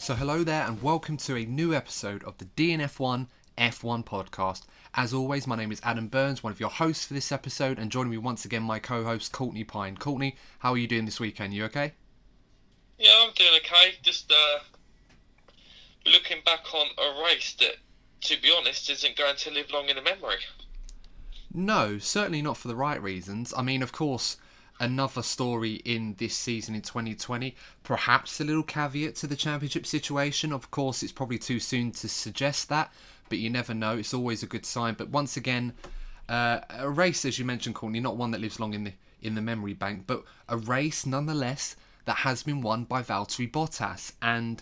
So hello there and welcome to a new episode of the DNF1 F1 podcast. As always, my name is Adam Burns, one of your hosts for this episode, and joining me once again my co-host Courtney Pine. Courtney, how are you doing this weekend? You okay? Yeah, I'm doing okay. Just looking back on a race that, to be honest, isn't going to live long in the memory. No, certainly not for the right reasons. I mean, of course, another story in this season in 2020. Perhaps a little caveat to the championship situation. Of course, it's probably too soon to suggest that, but you never know. It's always a good sign. But once again, a race, as you mentioned, Courtney, not one that lives long in the memory bank, but a race nonetheless that has been won by Valtteri Bottas. And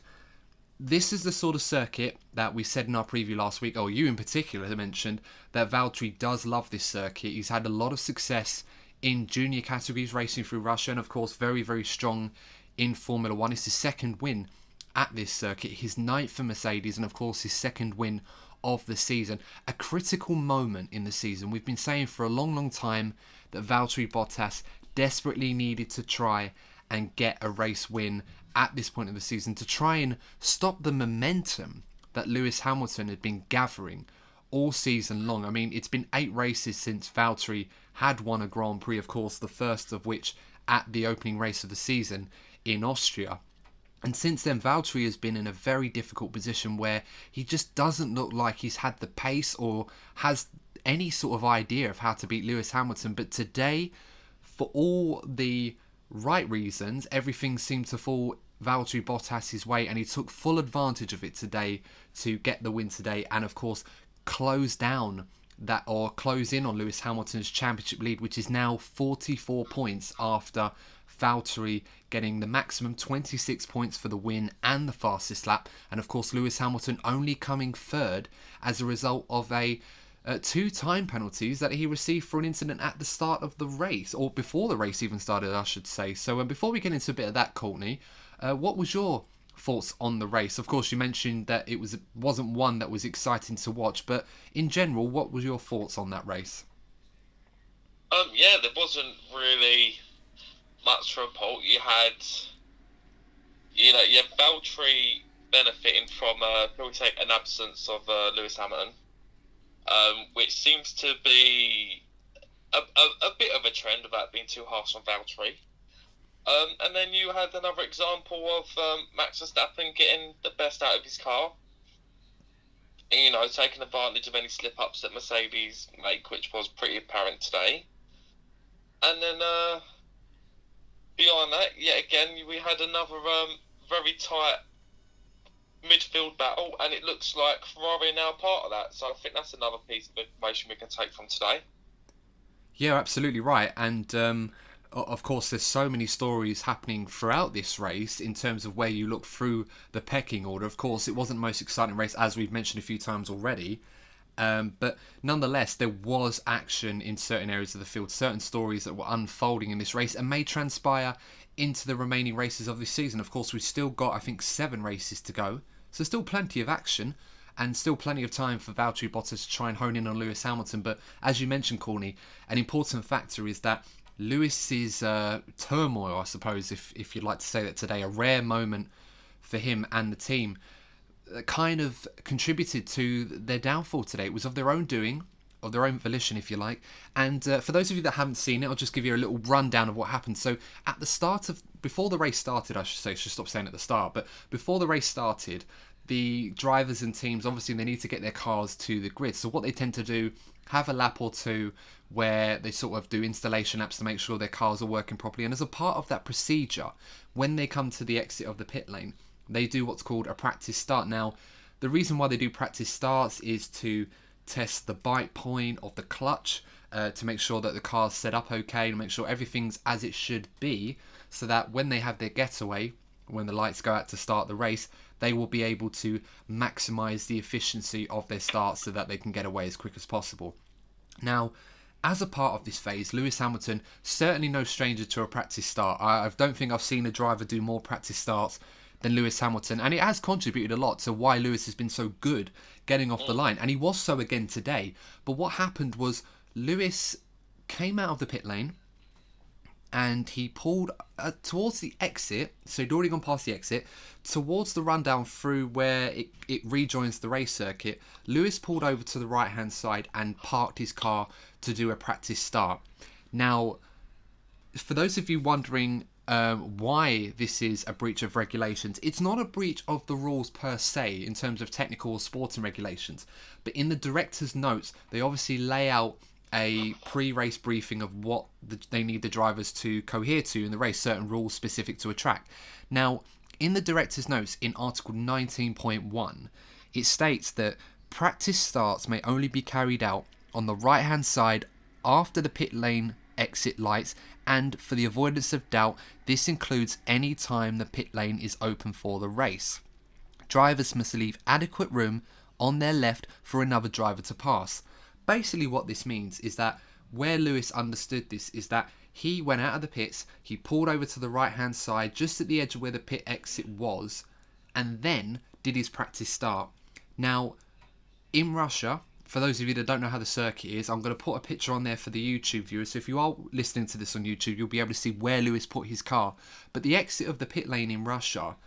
this is the sort of circuit that we said in our preview last week, or you in particular mentioned, that Valtteri does love this circuit. He's had a lot of success in junior categories racing through Russia, and of course very, very strong in Formula 1. It's his second win at this circuit, his ninth for Mercedes, and of course his second win of the season. A critical moment in the season. We've been saying for a long, long time that Valtteri Bottas desperately needed to try and get a race win at this point of the season to try and stop the momentum that Lewis Hamilton had been gathering all season long. I mean, it's been 8 races since Valtteri had won a Grand Prix, of course, the first of which at the opening race of the season in Austria. And since then, Valtteri has been in a very difficult position where he just doesn't look like he's had the pace or has any sort of idea of how to beat Lewis Hamilton. But today, for all the right reasons, everything seemed to fall Valtteri Bottas' way, and he took full advantage of it today to get the win today, and of course close down that, or close in on Lewis Hamilton's championship lead, which is now 44 points after Valtteri getting the maximum 26 points for the win and the fastest lap, and of course Lewis Hamilton only coming third as a result of a 2 time penalties that he received for an incident at the start of the race, or before the race even started, I should say. So before we get into a bit of that, Courtney, what was your thoughts on the race? Of course, you mentioned that it wasn't one that was exciting to watch, but in general, what were your thoughts on that race? Yeah, there wasn't really much to report. You had Valtteri benefiting from, shall we say, an absence of Lewis Hamilton, which seems to be a bit of a trend without being too harsh on Valtteri. And then you had another example of Max Verstappen getting the best out of his car. And, taking advantage of any slip-ups that Mercedes make, which was pretty apparent today. And then beyond that, yet again, we had another very tight midfield battle, and it looks like Ferrari are now part of that. So I think that's another piece of information we can take from today. Yeah, absolutely right. And of course, there's so many stories happening throughout this race in terms of where you look through the pecking order. Of course, it wasn't the most exciting race, as we've mentioned a few times already. But nonetheless, there was action in certain areas of the field, certain stories that were unfolding in this race and may transpire into the remaining races of this season. Of course, we've still got, I think, 7 races to go. So still plenty of action and still plenty of time for Valtteri Bottas to try and hone in on Lewis Hamilton. But as you mentioned, Courtney, an important factor is that Lewis's turmoil, I suppose, if you'd like to say that today, a rare moment for him and the team, kind of contributed to their downfall today. It was of their own doing, of their own volition, if you like. And for those of you that haven't seen it, I'll just give you a little rundown of what happened. So at the start of, before the race started, I should stop saying at the start, but before the race started, the drivers and teams, obviously they need to get their cars to the grid. So what they tend to do, have a lap or two where they sort of do installation laps to make sure their cars are working properly. And as a part of that procedure, when they come to the exit of the pit lane, they do what's called a practice start. Now, the reason why they do practice starts is to test the bite point of the clutch, to make sure that the car's set up okay, to make sure everything's as it should be, so that when they have their getaway, when the lights go out to start the race, they will be able to maximise the efficiency of their start so that they can get away as quick as possible. Now, as a part of this phase, Lewis Hamilton, certainly no stranger to a practice start. I don't think I've seen a driver do more practice starts than Lewis Hamilton, and it has contributed a lot to why Lewis has been so good getting off the line, and he was so again today. But what happened was Lewis came out of the pit lane, and he pulled towards the exit, so he'd already gone past the exit, towards the rundown through where it rejoins the race circuit. Lewis pulled over to the right hand side and parked his car to do a practice start. Now, for those of you wondering why this is a breach of regulations, it's not a breach of the rules per se in terms of technical or sporting regulations, but in the director's notes they obviously lay out a pre-race briefing of what they need the drivers to cohere to in the race, certain rules specific to a track. Now, in the director's notes in Article 19.1, it states that practice starts may only be carried out on the right-hand side after the pit lane exit lights, and for the avoidance of doubt, this includes any time the pit lane is open for the race. Drivers must leave adequate room on their left for another driver to pass. Basically what this means is that where Lewis understood this is that he went out of the pits, he pulled over to the right hand side just at the edge of where the pit exit was, and then did his practice start. Now, in Russia, for those of you that don't know how the circuit is, I'm going to put a picture on there for the YouTube viewers, so if you are listening to this on YouTube, you'll be able to see where Lewis put his car. But the exit of the pit lane in Russia,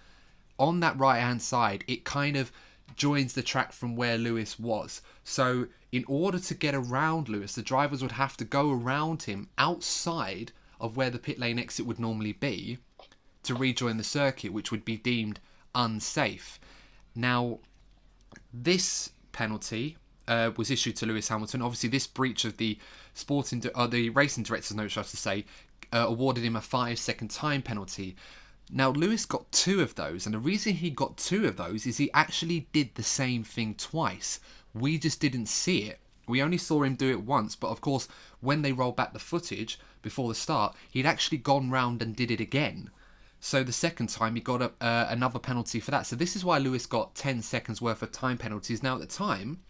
on that right hand side, it kind of joins the track from where Lewis was. So in order to get around Lewis, the drivers would have to go around him outside of where the pit lane exit would normally be to rejoin the circuit, which would be deemed unsafe. Now, this penalty was issued to Lewis Hamilton. Obviously, this breach of the the racing director's note, I should say, awarded him a 5-second time penalty. Now, Lewis got 2 of those, and the reason he got 2 of those is he actually did the same thing twice. We just didn't see it. We only saw him do it once, but of course, when they rolled back the footage before the start, he'd actually gone round and did it again. So the second time, he got another penalty for that. So this is why Lewis got 10 seconds worth of time penalties. Now, at the time,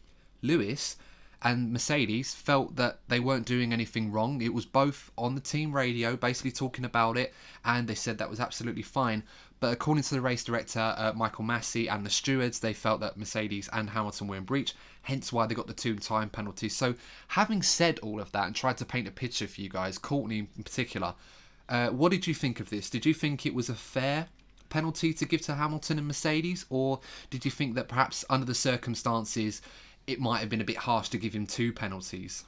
Lewis and Mercedes felt that they weren't doing anything wrong. It was both on the team radio basically talking about it, and they said that was absolutely fine. But according to the race director, Michael Massey, and the stewards, they felt that Mercedes and Hamilton were in breach, hence why they got the 2 time penalties. So having said all of that and tried to paint a picture for you guys, Courtney in particular, what did you think of this? Did you think it was a fair penalty to give to Hamilton and Mercedes, or did you think that perhaps under the circumstances it might have been a bit harsh to give him 2 penalties?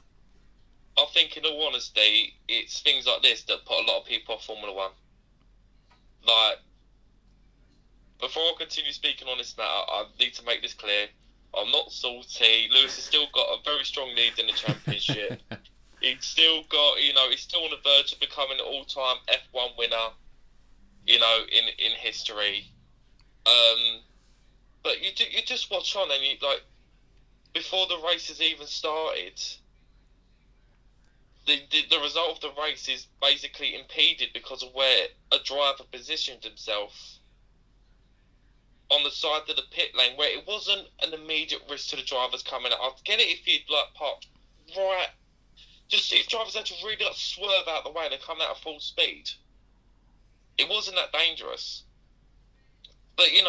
I think, in all honesty, it's things like this that put a lot of people off Formula One. Like, before I continue speaking on this matter, I need to make this clear. I'm not salty. Lewis has still got a very strong lead in the championship. He's still got, he's still on the verge of becoming an all-time F1 winner, in history. But you just watch on and before the race has even started, the result of the race is basically impeded because of where a driver positioned himself on the side of the pit lane, where it wasn't an immediate risk to the drivers coming out. I'd get it if you'd parked right, just if drivers had to really swerve out the way and come out at full speed. It wasn't that dangerous, but it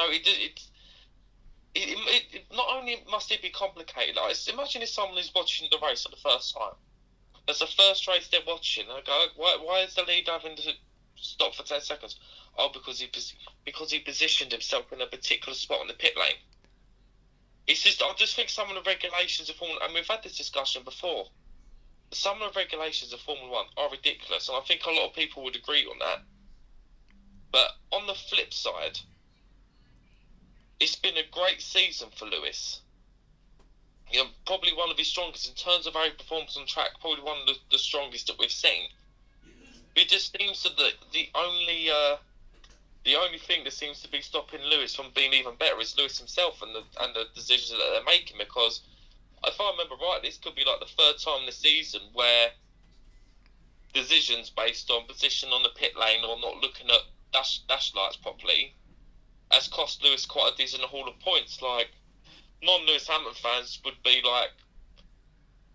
not only must it be complicated. Imagine if someone is watching the race for the first time. That's the first race they're watching. They go, why is the lead having to stop for 10 seconds? Oh, because he positioned himself in a particular spot on the pit lane. It's just, I just think some of the regulations of Formula, and we've had this discussion before. Some of the regulations of Formula One are ridiculous, and I think a lot of people would agree on that. But on the flip side, it's been a great season for Lewis. Probably one of his strongest in terms of how he performs on track. Probably one of the strongest that we've seen. It just seems that the only thing that seems to be stopping Lewis from being even better is Lewis himself and the decisions that they're making. Because if I remember right, this could be the 3rd time this season where decisions based on position on the pit lane or not looking at dash lights properly has cost Lewis quite a decent haul of points. Non-Lewis Hamilton fans would be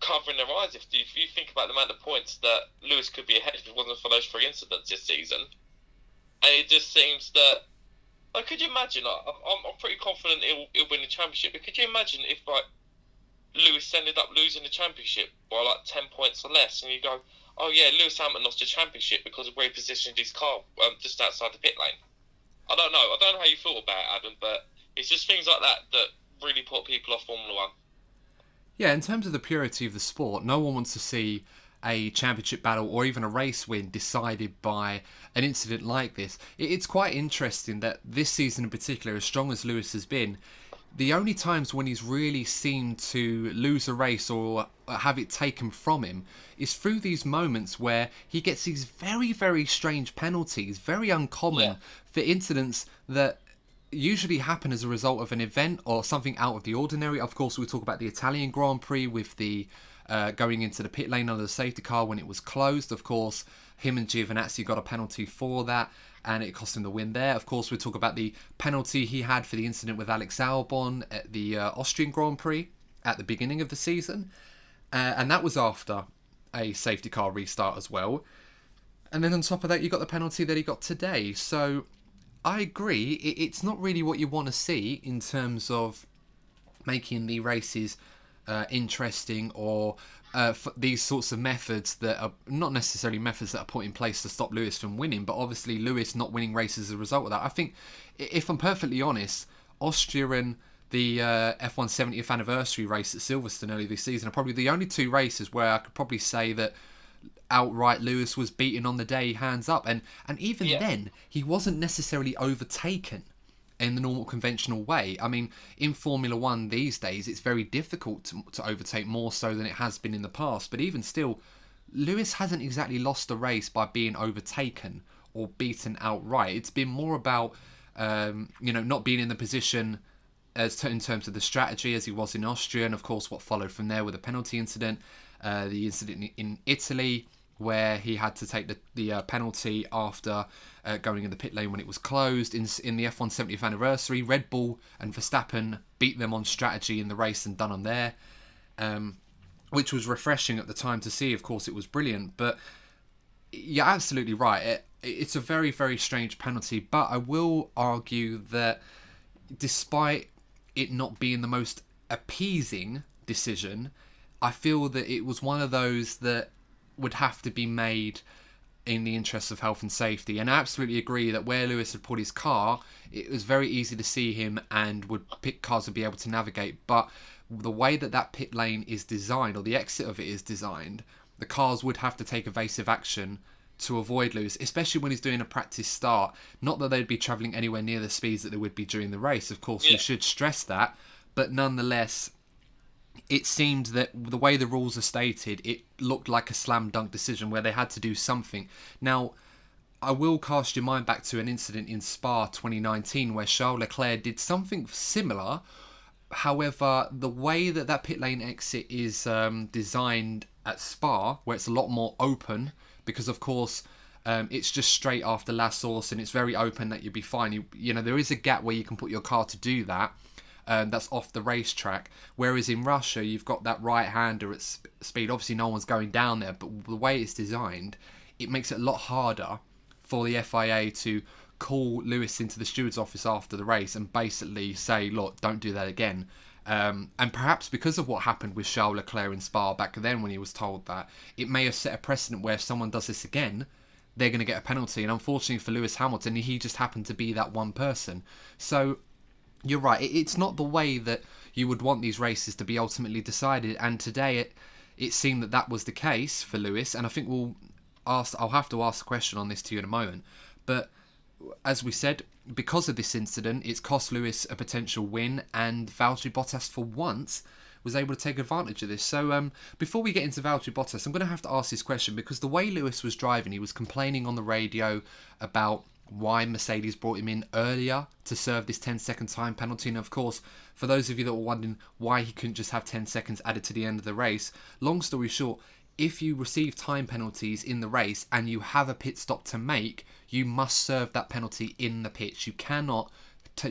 covering their eyes if you think about the amount of points that Lewis could be ahead if it wasn't for those 3 incidents this season. And it just seems that, could you imagine? I'm pretty confident he'll win the championship. But could you imagine if Lewis ended up losing the championship by 10 points or less, and you go, oh yeah, Lewis Hamilton lost the championship because of where he positioned his car just outside the pit lane. I don't know. I don't know how you feel about it, Adam, but it's just things like that that really put people off Formula One. Yeah, in terms of the purity of the sport, no one wants to see a championship battle or even a race win decided by an incident like this. It's quite interesting that this season in particular, as strong as Lewis has been, the only times when he's really seemed to lose a race or have it taken from him is through these moments where he gets these very, very strange penalties, very uncommon for incidents that usually happen as a result of an event or something out of the ordinary. Of course, we talk about the Italian Grand Prix with the going into the pit lane under the safety car when it was closed. Of course, him and Giovinazzi got a penalty for that, and it cost him the win there. Of course, we talk about the penalty he had for the incident with Alex Albon at the Austrian Grand Prix at the beginning of the season, and that was after a safety car restart as well. And then on top of that, you got the penalty that he got today. So I agree, it's not really what you want to see in terms of making the races interesting or these sorts of methods that are not necessarily methods that are put in place to stop Lewis from winning, but obviously Lewis not winning races as a result of that. I think, if I'm perfectly honest, Austria and the F1 70th anniversary race at Silverstone earlier this season are probably the only two races where I could probably say that outright Lewis was beaten on the day, hands up, and even then he wasn't necessarily overtaken in the normal conventional way. I mean, in Formula One these days it's very difficult to overtake, more so than it has been in the past, but even still Lewis hasn't exactly lost a race by being overtaken or beaten outright. It's been more about not being in the position in terms of the strategy as he was in Austria, and of course what followed from there with the penalty incident, the incident in Italy where he had to take the penalty after going in the pit lane when it was closed. In the F1 70th anniversary, Red Bull and Verstappen beat them on strategy in the race and done on there, which was refreshing at the time to see. Of course, it was brilliant, but you're absolutely right. It's a very, very strange penalty, but I will argue that despite it not being the most appeasing decision, I feel that it was one of those that would have to be made in the interests of health and safety. And I absolutely agree that where Lewis had put his car, it was very easy to see him and pit cars would be able to navigate. But the way that pit lane is designed, or the exit of it is designed, the cars would have to take evasive action to avoid Lewis, especially when he's doing a practice start. Not that they'd be travelling anywhere near the speeds that they would be during the race. Of course, we should stress that. But nonetheless, it seemed that the way the rules are stated, it looked like a slam dunk decision where they had to do something. Now, I will cast your mind back to an incident in Spa 2019 where Charles Leclerc did something similar. However, the way that pit lane exit is designed at Spa, where it's a lot more open, because of course it's just straight after La Source and it's very open, that you'd be fine. You know, there is a gap where you can put your car to do that. That's off the racetrack. Whereas in Russia, you've got that right-hander at speed. Obviously, no one's going down there, but the way it's designed, it makes it a lot harder for the FIA to call Lewis into the steward's office after the race and basically say, look, don't do that again. And perhaps because of what happened with Charles Leclerc in Spa back then when he was told that, it may have set a precedent where if someone does this again, they're going to get a penalty. And unfortunately for Lewis Hamilton, he just happened to be that one person. So you're right, it's not the way that you would want these races to be ultimately decided, and today it seemed that was the case for Lewis, and I think I'll have to ask a question on this to you in a moment, but as we said, because of this incident, it's cost Lewis a potential win, and Valtteri Bottas for once was able to take advantage of this. So before we get into Valtteri Bottas, I'm going to have to ask this question, because the way Lewis was driving, he was complaining on the radio about why Mercedes brought him in earlier to serve this 10-second time penalty. And of course, for those of you that were wondering why he couldn't just have 10 seconds added to the end of the race, long story short, if you receive time penalties in the race and you have a pit stop to make, you must serve that penalty in the pits. You cannot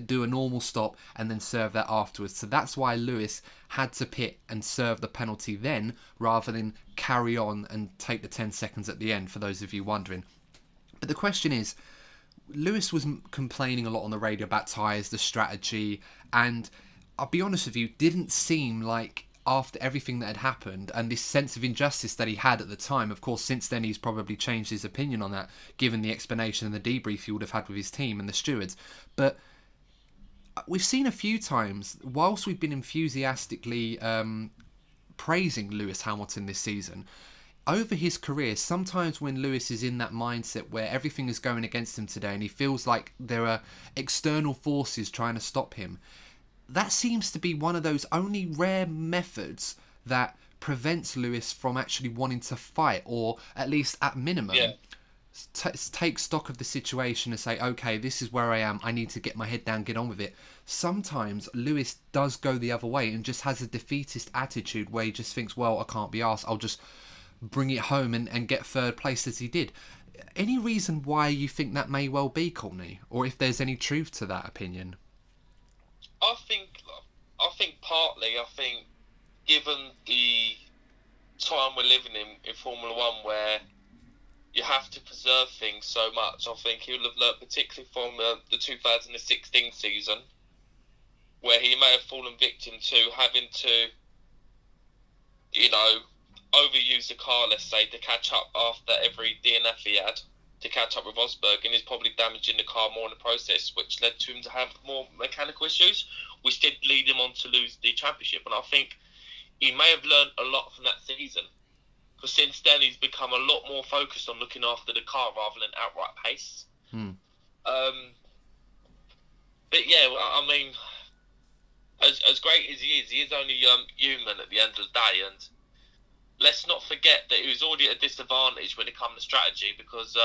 do a normal stop and then serve that afterwards. So that's why Lewis had to pit and serve the penalty then, rather than carry on and take the 10 seconds at the end, for those of you wondering. But the question is, Lewis was complaining a lot on the radio about tyres, the strategy, and I'll be honest with you, didn't seem like after everything that had happened and this sense of injustice that he had at the time. Of course, since then he's probably changed his opinion on that, given the explanation and the debrief he would have had with his team and the stewards. But we've seen a few times, whilst we've been enthusiastically praising Lewis Hamilton this season, over his career, sometimes when Lewis is in that mindset where everything is going against him today and he feels like there are external forces trying to stop him, that seems to be one of those only rare methods that prevents Lewis from actually wanting to fight, or at least at minimum take stock of the situation and say, okay, this is where I am, I need to get my head down, get on with it. Sometimes Lewis does go the other way and just has a defeatist attitude where he just thinks, well, I can't be arsed, I'll just bring it home and get third place as he did. Any reason why you think that may well be, Courtney, or if there's any truth to that opinion? I think partly, given the time we're living in Formula One, where you have to preserve things so much, I think he'll have learned, particularly from the 2016 season, where he may have fallen victim to having to, overuse the car, let's say, to catch up after every DNF he had, to catch up with Rosberg, and he's probably damaging the car more in the process, which led to him to have more mechanical issues, which did lead him on to lose the championship. And I think he may have learned a lot from that season, because since then he's become a lot more focused on looking after the car rather than outright pace. But yeah, I mean, as great as he is only human at the end of the day, and let's not forget that he was already at a disadvantage when it comes to strategy because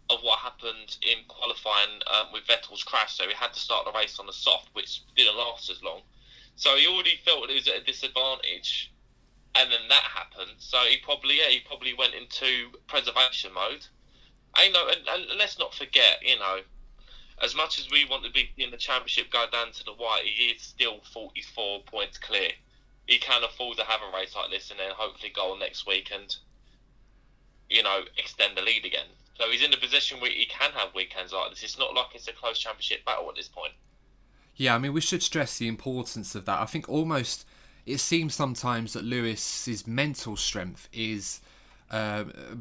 of what happened in qualifying with Vettel's crash. So he had to start the race on the soft, which didn't last as long. So he already felt he was at a disadvantage, and then that happened. So he probably went into preservation mode. And let's not forget, as much as we want to be in the championship go down to the wire, he is still 44 points clear. He can afford to have a race like this and then hopefully go on next week and, extend the lead again. So he's in a position where he can have weekends like this. It's not like it's a close championship battle at this point. Yeah, I mean, we should stress the importance of that. I think almost it seems sometimes that Lewis's mental strength is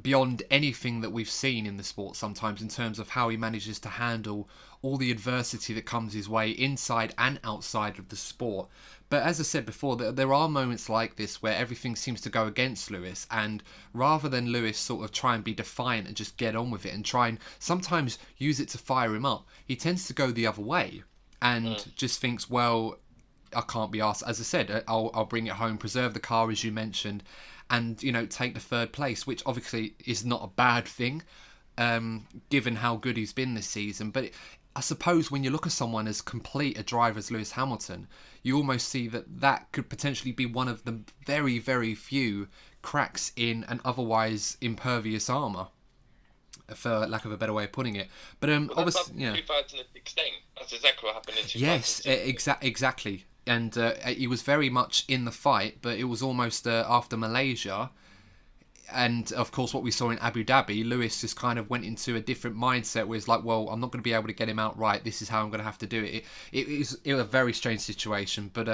beyond anything that we've seen in the sport sometimes, in terms of how he manages to handle all the adversity that comes his way inside and outside of the sport. But as I said before, there are moments like this where everything seems to go against Lewis, and rather than Lewis sort of try and be defiant and just get on with it and try and sometimes use it to fire him up, he tends to go the other way and just thinks, well, I can't be asked. As I said, I'll bring it home, preserve the car as you mentioned, and take the third place, which obviously is not a bad thing, given how good he's been this season. But I suppose when you look at someone as complete a driver as Lewis Hamilton, you almost see that could potentially be one of the very, very few cracks in an otherwise impervious armour, for lack of a better way of putting it. But obviously, 2016. That's exactly what happened in 2016. Yes, exactly. And he was very much in the fight, but it was almost after Malaysia. And of course, what we saw in Abu Dhabi, Lewis just kind of went into a different mindset where it's like, well, I'm not going to be able to get him out right. This is how I'm going to have to do it. It was a very strange situation. But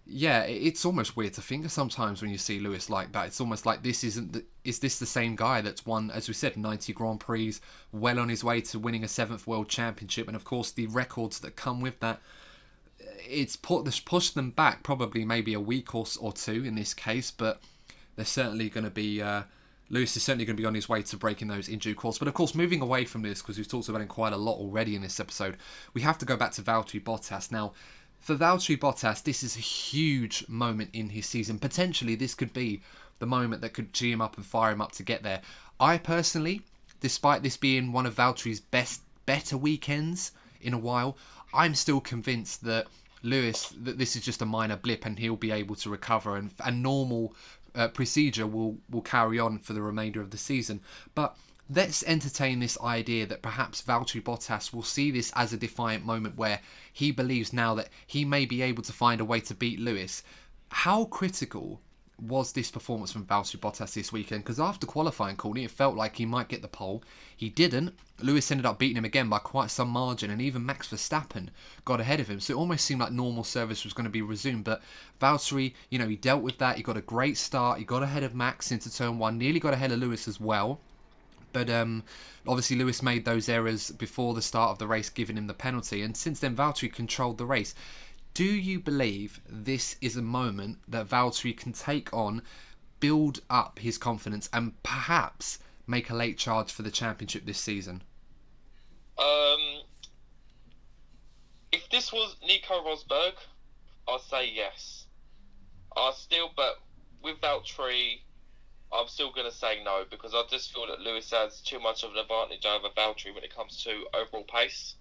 yeah, it's almost weird to think sometimes when you see Lewis like that. It's almost like is this the same guy that's won, as we said, 90 Grand Prix, well on his way to winning a 7th World Championship. And of course, the records that come with that. It's pushed them back probably maybe a week or two in this case, but they're certainly going to be Lewis is certainly going to be on his way to breaking those in due course. But of course, moving away from this, because we've talked about him quite a lot already in this episode, we have to go back to Valtteri Bottas. Now, for Valtteri Bottas, this is a huge moment in his season. Potentially, this could be the moment that could gee him up and fire him up to get there. I personally, despite this being one of Valtteri's better weekends in a while, I'm still convinced that that this is just a minor blip and he'll be able to recover, and normal procedure will carry on for the remainder of the season. But let's entertain this idea that perhaps Valtteri Bottas will see this as a defiant moment where he believes now that he may be able to find a way to beat Lewis. How critical was this performance from Valtteri Bottas this weekend, because after qualifying, Courtney, it felt like he might get the pole. He didn't. Lewis ended up beating him again by quite some margin, and even Max Verstappen got ahead of him, so it almost seemed like normal service was going to be resumed. But Valtteri, he dealt with that. He got a great start. He got ahead of Max into turn 1, nearly got ahead of Lewis as well. But obviously Lewis made those errors before the start of the race, giving him the penalty, and since then Valtteri controlled the race. Do you believe this is a moment that Valtteri can take on, build up his confidence, and perhaps make a late charge for the championship this season? If this was Nico Rosberg, I'd say yes. But with Valtteri, I'm still going to say no, because I just feel that Lewis has too much of an advantage over Valtteri when it comes to overall pace.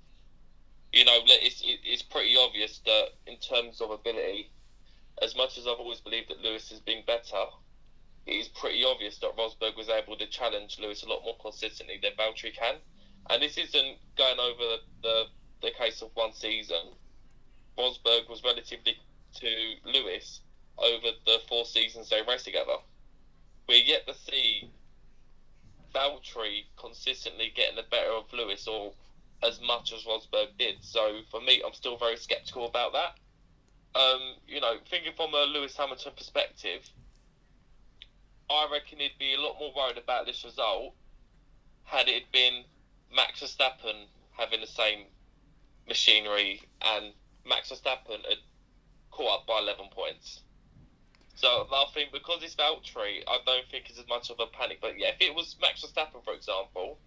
It's pretty obvious that in terms of ability, as much as I've always believed that Lewis has been better, it is pretty obvious that Rosberg was able to challenge Lewis a lot more consistently than Valtteri can. And this isn't going over the case of one season. Rosberg was relatively to Lewis over the 4 seasons they raced together. We're yet to see Valtteri consistently getting the better of Lewis, or as much as Rosberg did. So for me, I'm still very sceptical about that. Thinking from a Lewis Hamilton perspective, I reckon he'd be a lot more worried about this result had it been Max Verstappen having the same machinery and Max Verstappen had caught up by 11 points. So I think because it's Valtteri, I don't think it's as much of a panic. But yeah, if it was Max Verstappen, for example,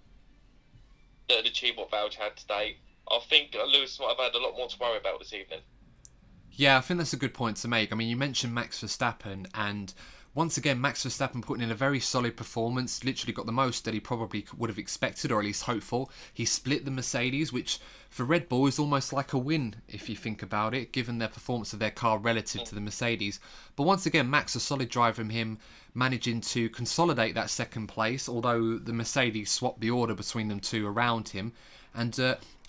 that had achieved what Valtteri had today, I think Lewis might have had a lot more to worry about this evening. Yeah, I think that's a good point to make. I mean, you mentioned Max Verstappen, and once again, Max Verstappen putting in a very solid performance, literally got the most that he probably would have expected, or at least hoped for. He split the Mercedes, which for Red Bull is almost like a win, if you think about it, given their performance of their car relative to the Mercedes. But once again, Max, a solid drive from him, managing to consolidate that second place, although the Mercedes swapped the order between them two around him. And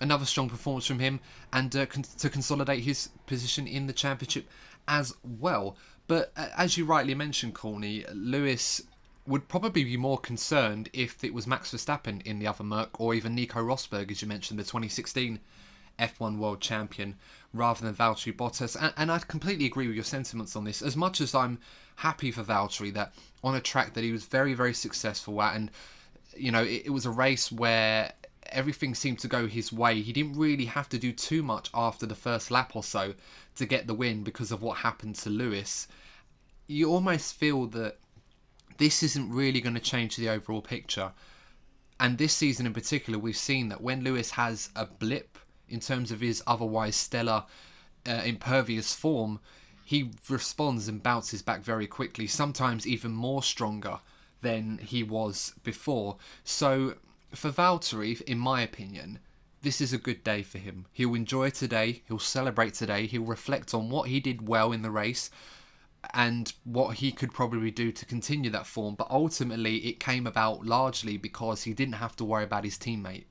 another strong performance from him, and to consolidate his position in the championship as well. But as you rightly mentioned, Courtney, Lewis would probably be more concerned if it was Max Verstappen in the other Merc, or even Nico Rosberg, as you mentioned, the 2016 F1 World Champion, rather than Valtteri Bottas. And I completely agree with your sentiments on this. As much as I'm happy for Valtteri that on a track that he was very, very successful at, and it was a race where everything seemed to go his way. He didn't really have to do too much after the first lap or so to get the win because of what happened to Lewis. You almost feel that this isn't really going to change the overall picture. And this season in particular, we've seen that when Lewis has a blip in terms of his otherwise stellar, impervious form, he responds and bounces back very quickly, sometimes even more stronger than he was before. So for Valtteri, in my opinion, this is a good day for him. He'll enjoy today, he'll celebrate today, he'll reflect on what he did well in the race and what he could probably do to continue that form. But ultimately, it came about largely because he didn't have to worry about his teammate.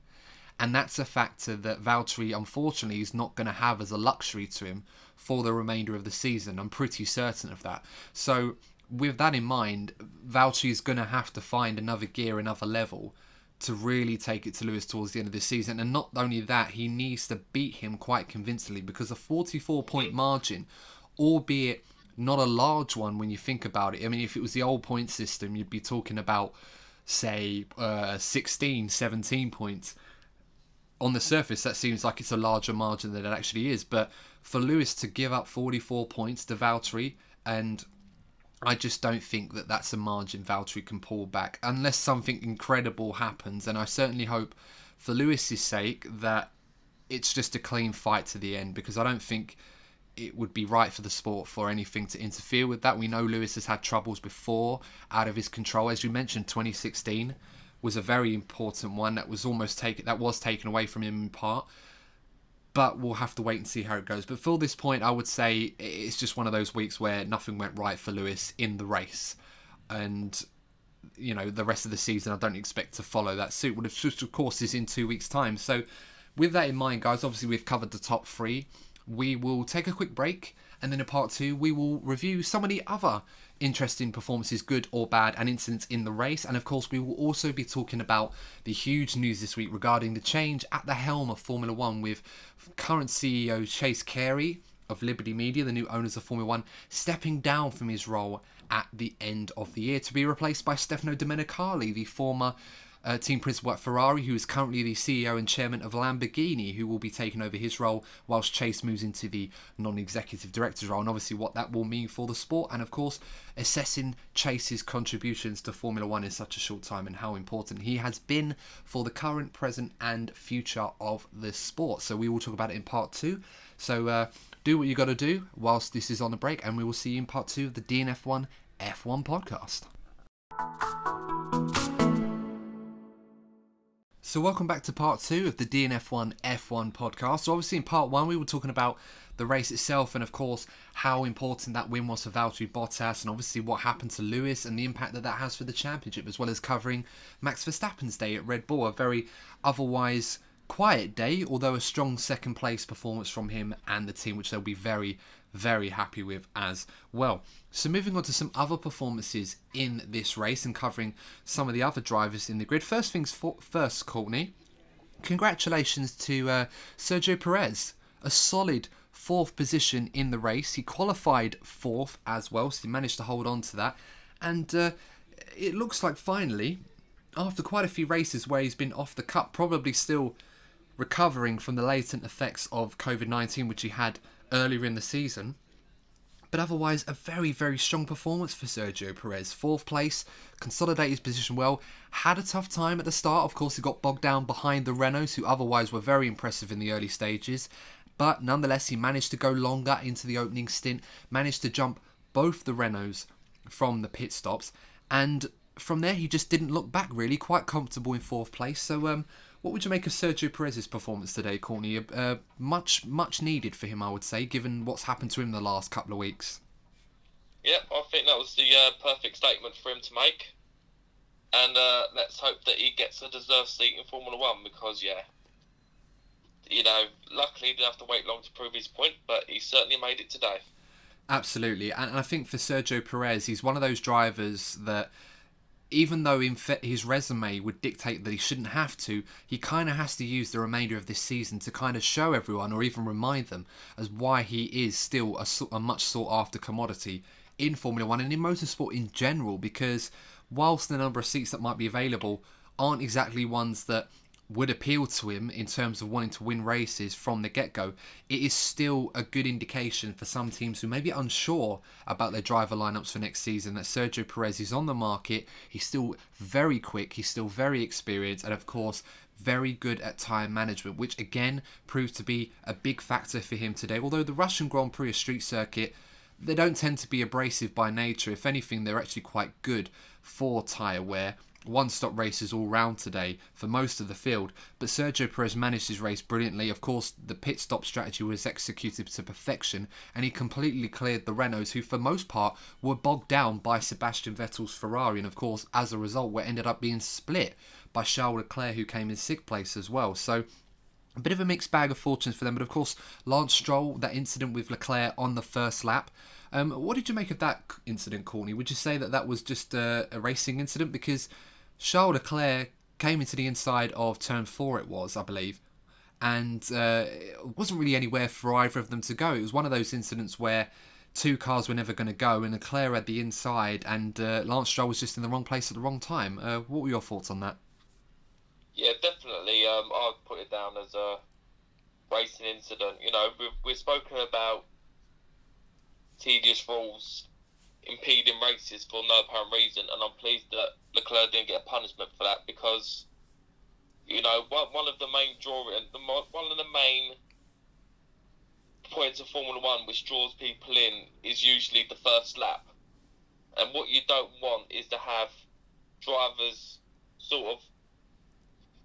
And that's a factor that Valtteri, unfortunately, is not going to have as a luxury to him for the remainder of the season. I'm pretty certain of that. So with that in mind, Valtteri is going to have to find another gear, another level to really take it to Lewis towards the end of this season. And not only that, he needs to beat him quite convincingly, because a 44-point margin, albeit not a large one when you think about it. I mean, if it was the old point system, you'd be talking about, say, 16, 17 points. On the surface, that seems like it's a larger margin than it actually is. But for Lewis to give up 44 points to Valtteri, and I just don't think that that's a margin Valtteri can pull back unless something incredible happens. And I certainly hope, for Lewis's sake, that it's just a clean fight to the end, because I don't think it would be right for the sport for anything to interfere with that. We know Lewis has had troubles before out of his control. As you mentioned, 2016 was a very important one that was taken away from him in part. But we'll have to wait and see how it goes. But for this point, I would say it's just one of those weeks where nothing went right for Lewis in the race. And, the rest of the season, I don't expect to follow that suit. Which, of course, is in 2 weeks' time. So with that in mind, guys, obviously we've covered the top 3. We will take a quick break. And then in part 2, we will review some of the other interesting performances, good or bad, and incidents in the race. And of course, we will also be talking about the huge news this week regarding the change at the helm of Formula One, with current CEO Chase Carey of Liberty Media, the new owners of Formula One, stepping down from his role at the end of the year to be replaced by Stefano Domenicali, the former team principal at Ferrari, who is currently the CEO and chairman of Lamborghini, who will be taking over his role whilst Chase moves into the non-executive director's role, and obviously what that will mean for the sport, and of course assessing Chase's contributions to Formula One in such a short time and how important he has been for the current, present and future of the sport. So we will talk about it in part 2. So do what you got to do whilst this is on the break, and we will see you in part 2 of the DNF1 F1 podcast. So welcome back to part 2 of the DNF1 F1 podcast. So obviously in part 1 we were talking about the race itself and of course how important that win was for Valterri Bottas, and obviously what happened to Lewis and the impact that has for the championship, as well as covering Max Verstappen's day at Red Bull, a very otherwise quiet day, although a strong second place performance from him and the team, which they'll be very, very happy with as well. So moving on to some other performances in this race and covering some of the other drivers in the grid. First things first, Courtney, congratulations to Sergio Perez, a solid 4th position in the race. He qualified 4th as well, so he managed to hold on to that, and it looks like finally, after quite a few races where he's been off the cup, probably still recovering from the latent effects of COVID-19 which he had earlier in the season, but otherwise a very, very strong performance for Sergio Perez. 4th place, consolidated his position well, had a tough time at the start. Of course, he got bogged down behind the Renaults, who otherwise were very impressive in the early stages, but nonetheless he managed to go longer into the opening stint, managed to jump both the Renaults from the pit stops, and from there he just didn't look back really, quite comfortable in 4th place. So what would you make of Sergio Perez's performance today, Courtney? Much needed for him, I would say, given what's happened to him the last couple of weeks. Yep, I think that was the perfect statement for him to make. And let's hope that he gets a deserved seat in Formula One, because, luckily he didn't have to wait long to prove his point, but he certainly made it today. Absolutely, and I think for Sergio Perez, he's one of those drivers that, even though his resume would dictate that he shouldn't have to, he kind of has to use the remainder of this season to kind of show everyone, or even remind them, as why he is still a much sought after commodity in Formula One and in motorsport in general, because whilst the number of seats that might be available aren't exactly ones that would appeal to him in terms of wanting to win races from the get-go, it is still a good indication for some teams who may be unsure about their driver lineups for next season that Sergio Perez is on the market. He's still very quick, he's still very experienced, and of course very good at tyre management, which again proved to be a big factor for him today. Although the Russian Grand Prix, a street circuit, they don't tend to be abrasive by nature. If anything, they're actually quite good for tyre wear. One-stop races all round today for most of the field, but Sergio Perez managed his race brilliantly. Of course, the pit stop strategy was executed to perfection, and he completely cleared the Renaults, who for most part were bogged down by Sebastian Vettel's Ferrari, and of course, as a result, what ended up being split by Charles Leclerc, who came in 6th place as well. So a bit of a mixed bag of fortunes for them, but of course, Lance Stroll, that incident with Leclerc on the first lap. What did you make of that incident, Courtney? Would you say that was just a racing incident? Because Charles Leclerc came into the inside of turn 4, it was, I believe, and it wasn't really anywhere for either of them to go. It was one of those incidents where two cars were never going to go, and Leclerc had the inside, and Lance Stroll was just in the wrong place at the wrong time. What were your thoughts on that? Yeah, definitely. I'd put it down as a racing incident. We've spoken about tedious rules impeding races for no apparent reason, and I'm pleased that Leclerc didn't get a punishment for that, because one of the main points of Formula One which draws people in is usually the first lap, and what you don't want is to have drivers sort of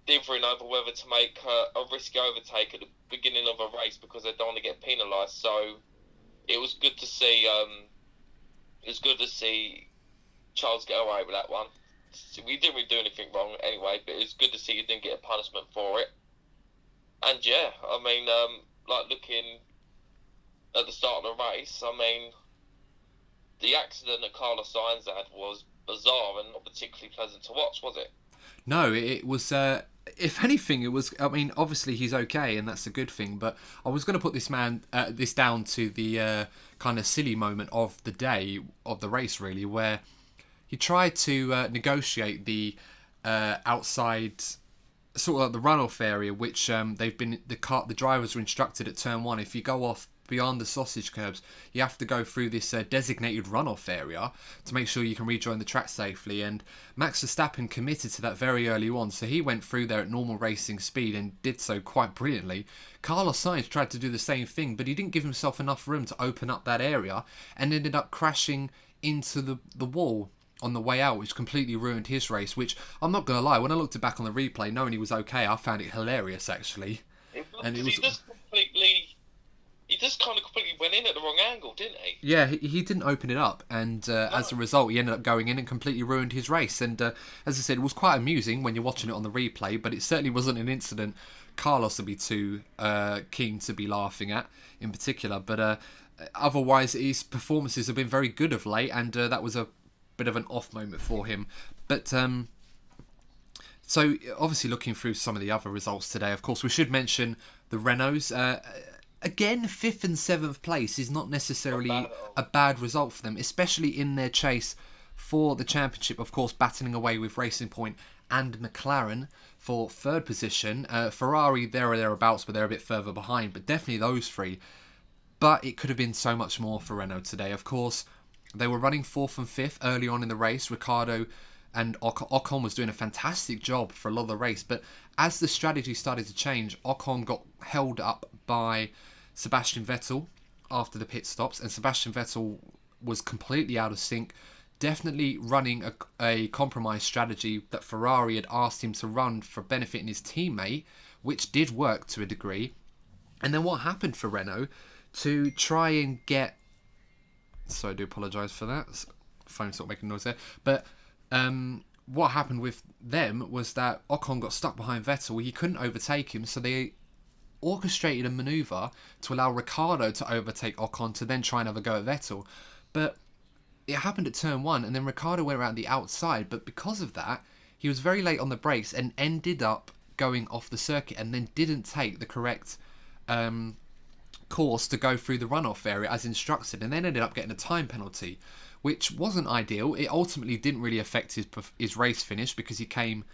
dithering over whether to make a risky overtake at the beginning of a race because they don't want to get penalised. So it was good to see. It was good to see Charles get away with that one. We didn't really do anything wrong anyway, but it's good to see he didn't get a punishment for it. And yeah, I mean, looking at the start of the race, I mean, the accident that Carlos Sainz had was bizarre and not particularly pleasant to watch, was it? No, it was. If anything, it was. I mean, obviously he's okay, and that's a good thing. But I was going to put this down to the kind of silly moment of the day of the race, really, where he tried to negotiate the outside sort of like the runoff area, which the drivers were instructed at turn one. If you go off beyond the sausage curbs, you have to go through this designated runoff area to make sure you can rejoin the track safely. And Max Verstappen committed to that very early on, so he went through there at normal racing speed and did so quite brilliantly. Carlos Sainz tried to do the same thing, but he didn't give himself enough room to open up that area and ended up crashing into the wall on the way out, which completely ruined his race. Which, I'm not going to lie, when I looked back on the replay, knowing he was okay, I found it hilarious, actually. And it was... He just kind of completely went in at the wrong angle, didn't he? Yeah, he didn't open it up, and as a result, he ended up going in and completely ruined his race. And as I said, it was quite amusing when you're watching it on the replay, but it certainly wasn't an incident Carlos would be too keen to be laughing at, in particular. But otherwise, his performances have been very good of late, and that was a bit of an off moment for him. But so obviously looking through some of the other results today, of course, we should mention the Renaults. Again, 5th and 7th place is not necessarily a bad result for them, especially in their chase for the championship. Of course, battling away with Racing Point and McLaren for 3rd position. Ferrari, there or thereabouts, but they're a bit further behind. But definitely those three. But it could have been so much more for Renault today. Of course, they were running 4th and 5th early on in the race. Ricciardo and Ocon was doing a fantastic job for a lot of the race. But as the strategy started to change, Ocon got held up by Sebastian Vettel after the pit stops, and Sebastian Vettel was completely out of sync, definitely running a compromise strategy that Ferrari had asked him to run for benefiting his teammate, which did work to a degree. And then what happened for Renault to try and get... So I do apologise for that. Phone sort of making noise there. But what happened with them was that Ocon got stuck behind Vettel. He couldn't overtake him, so they orchestrated a manoeuvre to allow Ricciardo to overtake Ocon to then try and have a go at Vettel. But it happened at turn 1, and then Ricciardo went around the outside, but because of that, he was very late on the brakes and ended up going off the circuit and then didn't take the correct course to go through the runoff area as instructed, and then ended up getting a time penalty, which wasn't ideal. It ultimately didn't really affect his race finish because he came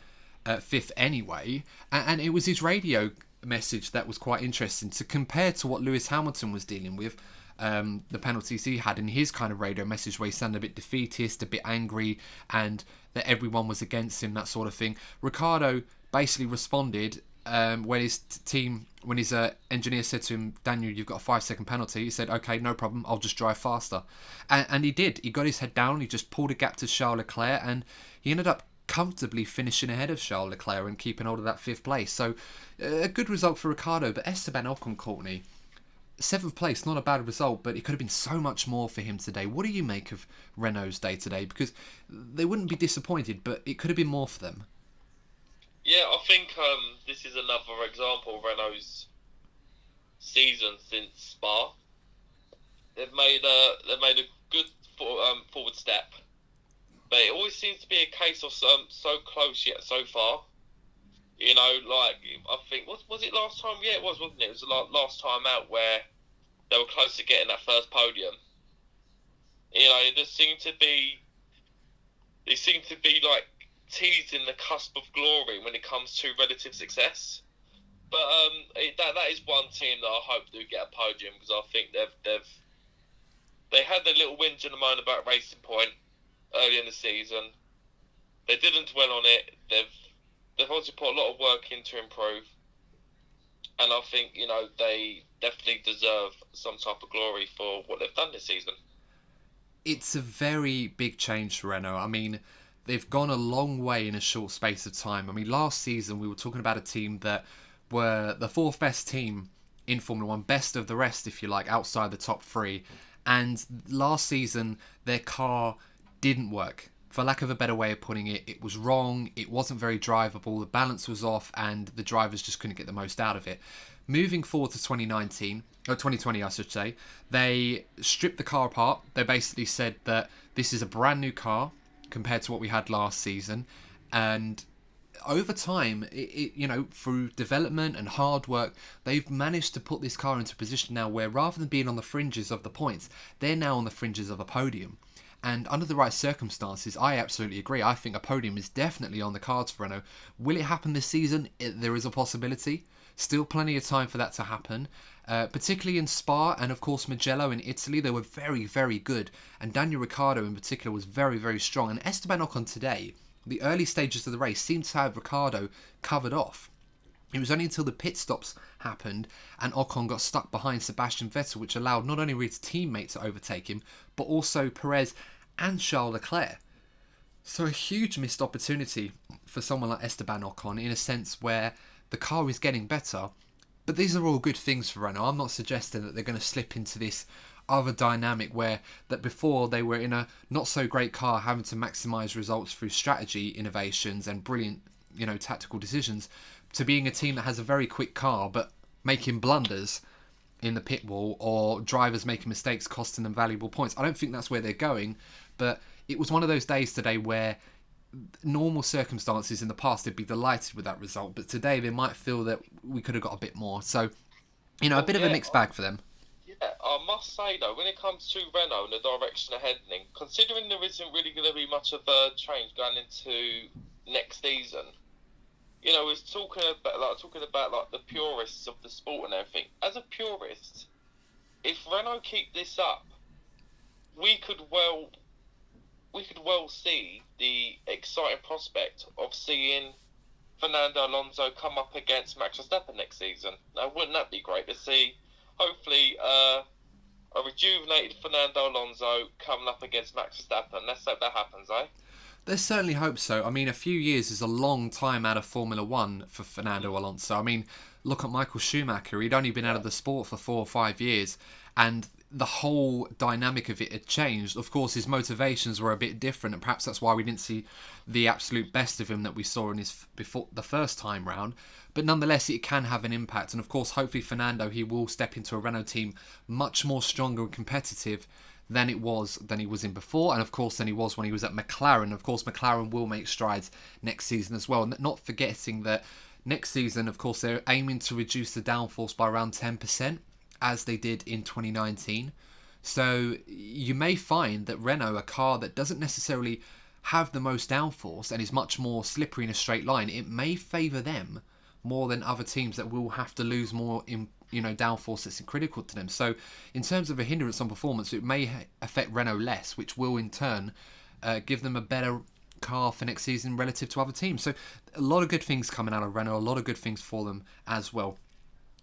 5th anyway, and it was his radio message that was quite interesting to compare to what Lewis Hamilton was dealing with, the penalties he had in his kind of radio message where he sounded a bit defeatist, a bit angry, and that everyone was against him, that sort of thing. Ricciardo basically responded when his engineer said to him, Daniel, you've got a 5-second penalty. He said, okay, no problem, I'll just drive faster. And he did. He got his head down, he just pulled a gap to Charles Leclerc, and he ended up comfortably finishing ahead of Charles Leclerc and keeping hold of that 5th place. So a good result for Ricciardo, but Esteban Ocon, Courtney, 7th place, not a bad result, but it could have been so much more for him today. What do you make of Renault's day today? Because they wouldn't be disappointed, but it could have been more for them. Yeah, I think this is another example of Renault's season since Spa. They've made a good forward step, but it always seems to be a case of so close yet so far. You know, like, I think, was it last time? Yeah, it was, wasn't it? It was the last time out where they were close to getting that first podium. You know, they seem to be like teasing the cusp of glory when it comes to relative success. But that is one team that I hope do get a podium, because I think they had their little whinge and a moan about Racing Point early in the season. They didn't dwell on it. They've obviously put a lot of work in to improve, and I think, you know, they definitely deserve some type of glory for what they've done this season. It's a very big change for Renault. I mean, they've gone a long way in a short space of time. I mean, last season we were talking about a team that were the 4th best team in Formula 1, best of the rest, if you like, outside the top 3. And last season, their car didn't work. for lack of a better way of putting it, it was wrong, it wasn't very drivable, the balance was off, and the drivers just couldn't get the most out of it. Moving forward to 2019, or 2020 I should say, they stripped the car apart. They basically said that this is a brand new car compared to what we had last season, and over time, through development and hard work, they've managed to put this car into a position now where rather than being on the fringes of the points, they're now on the fringes of a podium. And under the right circumstances, I absolutely agree. I think a podium is definitely on the cards for Renault. Will it happen this season? There is a possibility. Still plenty of time for that to happen. Particularly in Spa and, of course, Mugello in Italy. They were very, very good. And Daniel Ricciardo in particular was very, very strong. And Esteban Ocon today, the early stages of the race, seemed to have Ricciardo covered off. It was only until the pit stops happened and Ocon got stuck behind Sebastian Vettel, which allowed not only his teammate to overtake him, but also Perez and Charles Leclerc. So a huge missed opportunity for someone like Esteban Ocon, in a sense where the car is getting better. But these are all good things for Renault. I'm not suggesting that they're going to slip into this other dynamic where that before they were in a not so great car having to maximise results through strategy innovations and brilliant tactical decisions, to being a team that has a very quick car but making blunders in the pit wall, or drivers making mistakes costing them valuable points. I don't think that's where they're going, but it was one of those days today where normal circumstances in the past they'd be delighted with that result, but today they might feel that we could have got a bit more. So a bit of a mixed bag for them. Yeah, I must say though, when it comes to Renault and the direction they're heading, considering there isn't really going to be much of a change going into next season, we're talking about the purists of the sport and everything. As a purist, if Renault keep this up, we could well see the exciting prospect of seeing Fernando Alonso come up against Max Verstappen next season. Now, wouldn't that be great to see? Hopefully, a rejuvenated Fernando Alonso coming up against Max Verstappen. Let's hope that happens, eh? There's certainly hope so. I mean, a few years is a long time out of Formula One for Fernando Alonso. I mean, look at Michael Schumacher. He'd only been out of the sport for 4 or 5 years, and the whole dynamic of it had changed. Of course, his motivations were a bit different, and perhaps that's why we didn't see the absolute best of him that we saw in his before the first time round. But nonetheless, it can have an impact. And of course, hopefully Fernando, he will step into a Renault team much more stronger and competitive than he was in before, and of course than he was when he was at McLaren. Of course, McLaren will make strides next season as well, and not forgetting that next season, of course, they're aiming to reduce the downforce by around 10%, as they did in 2019. So you may find that Renault, a car that doesn't necessarily have the most downforce and is much more slippery in a straight line, it may favour them more than other teams that will have to lose more in downforce that's critical to them. So in terms of a hindrance on performance, it may affect Renault less, which will in turn give them a better car for next season relative to other teams. So a lot of good things coming out of Renault, a lot of good things for them as well.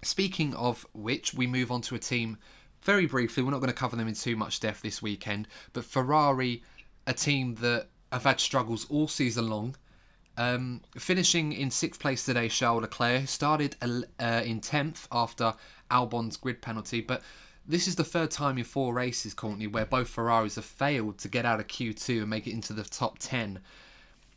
Speaking of which, we move on to a team very briefly. We're not going to cover them in too much depth this weekend, but Ferrari, a team that have had struggles all season long. Finishing in 6th place today, Charles Leclerc started in 10th after Albon's grid penalty, but this is the 3rd time in 4 races, Courtney, where both Ferraris have failed to get out of Q2 and make it into the top 10.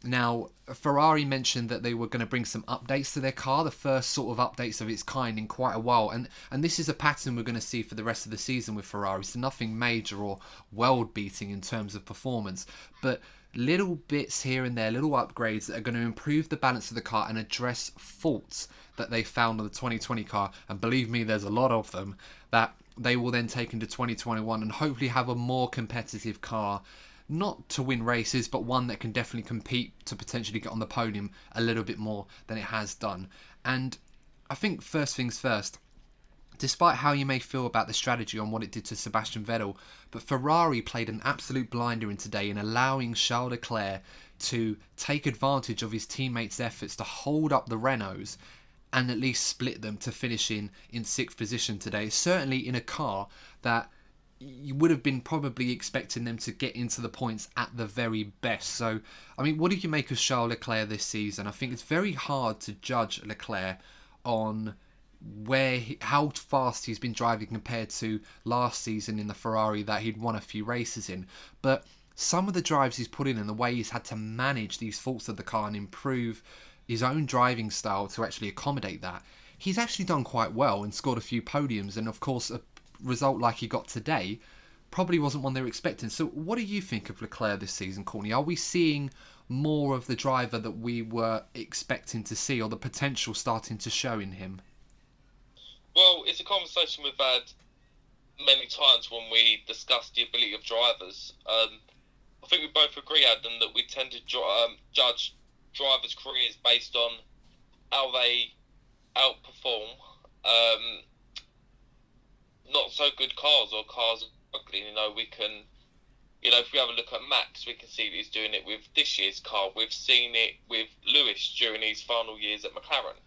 Now, Ferrari mentioned that they were going to bring some updates to their car, the first sort of updates of its kind in quite a while, and this is a pattern we're going to see for the rest of the season with Ferrari. So nothing major or world-beating in terms of performance, but little bits here and there, little upgrades that are going to improve the balance of the car and address faults that they found on the 2020 car. And believe me, there's a lot of them that they will then take into 2021 and hopefully have a more competitive car, not to win races, but one that can definitely compete to potentially get on the podium a little bit more than it has done. And I think first things first, despite how you may feel about the strategy on what it did to Sebastian Vettel, but Ferrari played an absolute blinder in today in allowing Charles Leclerc to take advantage of his teammates' efforts to hold up the Renaults and at least split them to finish in 6th position today. Certainly in a car that you would have been probably expecting them to get into the points at the very best. So, I mean, what do you make of Charles Leclerc this season? I think it's very hard to judge Leclerc on how fast he's been driving compared to last season in the Ferrari that he'd won a few races in. But some of the drives he's put in and the way he's had to manage these faults of the car and improve his own driving style to actually accommodate that, he's actually done quite well and scored a few podiums. And of course, a result like he got today probably wasn't one they were expecting. So what do you think of Leclerc this season, Courtney? Are we seeing more of the driver that we were expecting to see, or the potential starting to show in him? Well, it's a conversation we've had many times when we discuss the ability of drivers. I think we both agree, Adam, that we tend to judge drivers' careers based on how they outperform not so good cars or cars ugly. We can, if we have a look at Max, we can see that he's doing it with this year's car. We've seen it with Lewis during his final years at McLaren.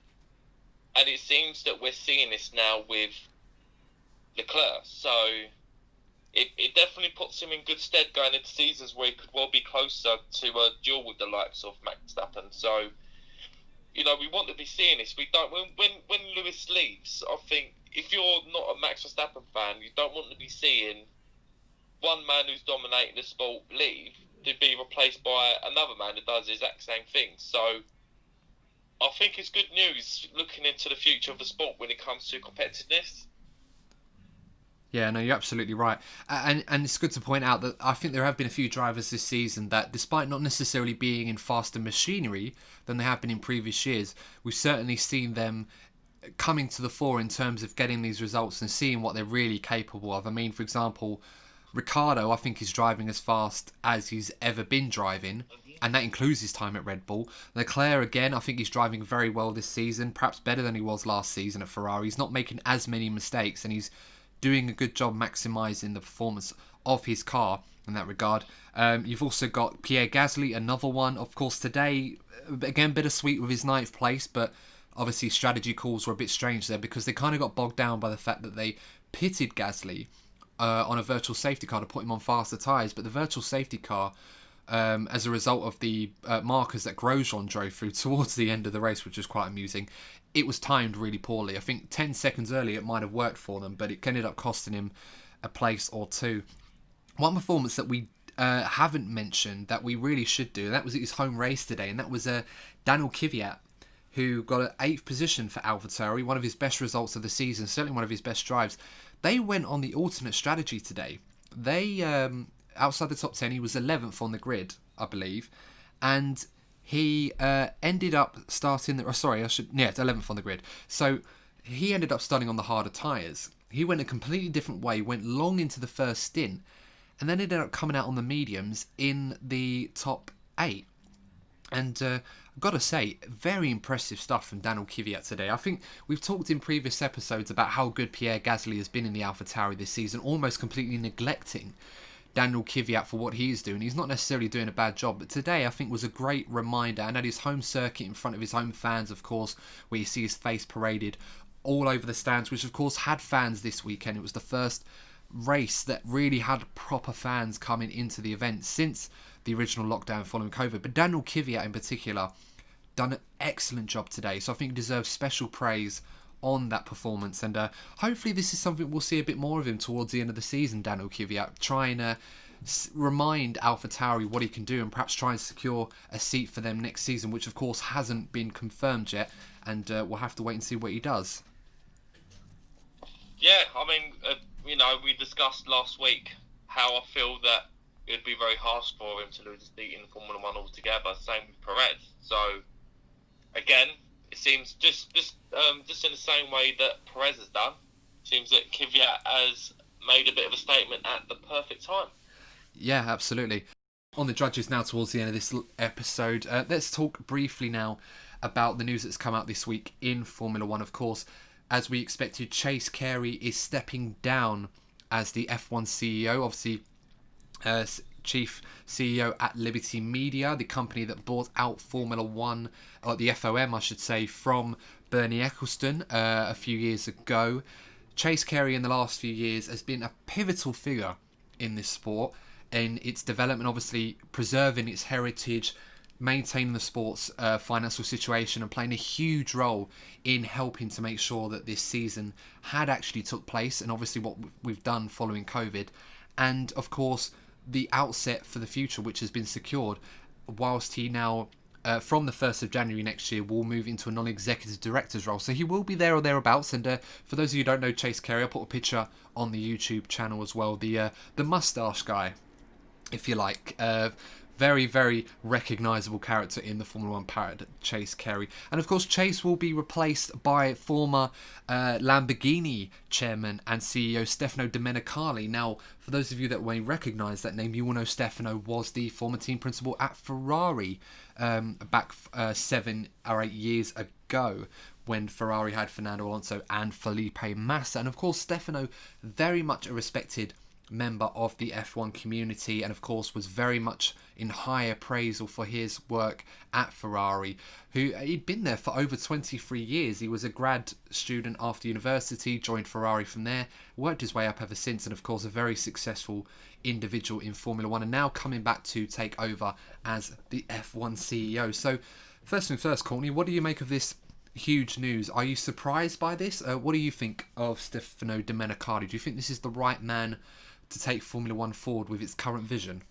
And it seems that we're seeing this now with Leclerc. So it definitely puts him in good stead going into seasons where he could well be closer to a duel with the likes of Max Verstappen. So, we want to be seeing this. We don't. When Lewis leaves, I think if you're not a Max Verstappen fan, you don't want to be seeing one man who's dominating the sport leave to be replaced by another man who does the exact same thing. So I think it's good news looking into the future of the sport when it comes to competitiveness. Yeah, no, you're absolutely right. And it's good to point out that I think there have been a few drivers this season that, despite not necessarily being in faster machinery than they have been in previous years, we've certainly seen them coming to the fore in terms of getting these results and seeing what they're really capable of. I mean, for example, Ricciardo, I think, is driving as fast as he's ever been driving, and that includes his time at Red Bull. Leclerc, again, I think he's driving very well this season, perhaps better than he was last season at Ferrari. He's not making as many mistakes, and he's doing a good job maximising the performance of his car in that regard. You've also got Pierre Gasly, another one. Of course, today, again, bittersweet with his 9th place, but obviously strategy calls were a bit strange there because they kind of got bogged down by the fact that they pitted Gasly on a virtual safety car to put him on faster tyres. But the virtual safety car, as a result of the markers that Grosjean drove through towards the end of the race, which was quite amusing, it was timed really poorly. I think 10 seconds earlier it might have worked for them, but it ended up costing him a place or two. One performance that we haven't mentioned that we really should do, that was at his home race today, and that was Daniel Kvyat, who got an 8th position for AlphaTauri, one of his best results of the season, certainly one of his best drives. They went on the alternate strategy today. They, outside the top 10, he was 11th on the grid, I believe, and he ended up starting... 11th on the grid. So he ended up starting on the harder tyres. He went a completely different way, went long into the first stint, and then ended up coming out on the mediums in the top 8. And I've got to say, very impressive stuff from Daniel Kvyat today. I think we've talked in previous episodes about how good Pierre Gasly has been in the AlphaTauri this season, almost completely neglecting Daniel Kvyat for what he's doing. He's not necessarily doing a bad job, but today I think was a great reminder, and at his home circuit in front of his home fans, of course, where you see his face paraded all over the stands, which of course had fans this weekend. It was the first race that really had proper fans coming into the event since the original lockdown following COVID. But Daniel Kvyat in particular done an excellent job today, so I think he deserves special praise on that performance, and hopefully this is something we'll see a bit more of him towards the end of the season. Daniel Kvyat trying to remind AlphaTauri what he can do and perhaps try and secure a seat for them next season, which of course hasn't been confirmed yet, and we'll have to wait and see what he does. Yeah, I mean, we discussed last week how I feel that it would be very harsh for him to lose his seat in Formula 1 altogether. Same with Perez. So, again, it seems just in the same way that Perez has done, seems that Kvyat has made a bit of a statement at the perfect time. Yeah, absolutely. On the judges now towards the end of this episode, let's talk briefly now about the news that's come out this week in Formula 1. Of course, as we expected, Chase Carey is stepping down as the F1 CEO, obviously Chief CEO at Liberty Media, the company that bought out Formula 1, or the FOM I should say, from Bernie Ecclestone a few years ago. Chase Carey in the last few years has been a pivotal figure in this sport, in its development, obviously preserving its heritage, maintaining the sport's financial situation, and playing a huge role in helping to make sure that this season had actually took place, and obviously what we've done following COVID. And of course, the outset for the future, which has been secured, whilst he now, from the 1st of January next year, will move into a non-executive director's role. So he will be there or thereabouts. And for those of you who don't know Chase Carey, I'll put a picture on the YouTube channel as well. The moustache guy, if you like. Very, very recognisable character in the Formula 1 parade, Chase Carey. And of course, Chase will be replaced by former Lamborghini chairman and CEO Stefano Domenicali. Now, for those of you that may recognise that name, you will know Stefano was the former team principal at Ferrari back 7 or 8 years ago, when Ferrari had Fernando Alonso and Felipe Massa. And of course, Stefano, very much a respected member of the F1 community, and of course was very much in high appraisal for his work at Ferrari. He'd been there for over 23 years. He was a grad student after university, joined Ferrari from there, worked his way up ever since, and of course a very successful individual in Formula 1, and now coming back to take over as the F1 CEO. So first things first, Courtney, what do you make of this huge news? Are you surprised by this? What do you think of Stefano Domenicali? Do you think this is the right man to take Formula 1 forward with its current vision?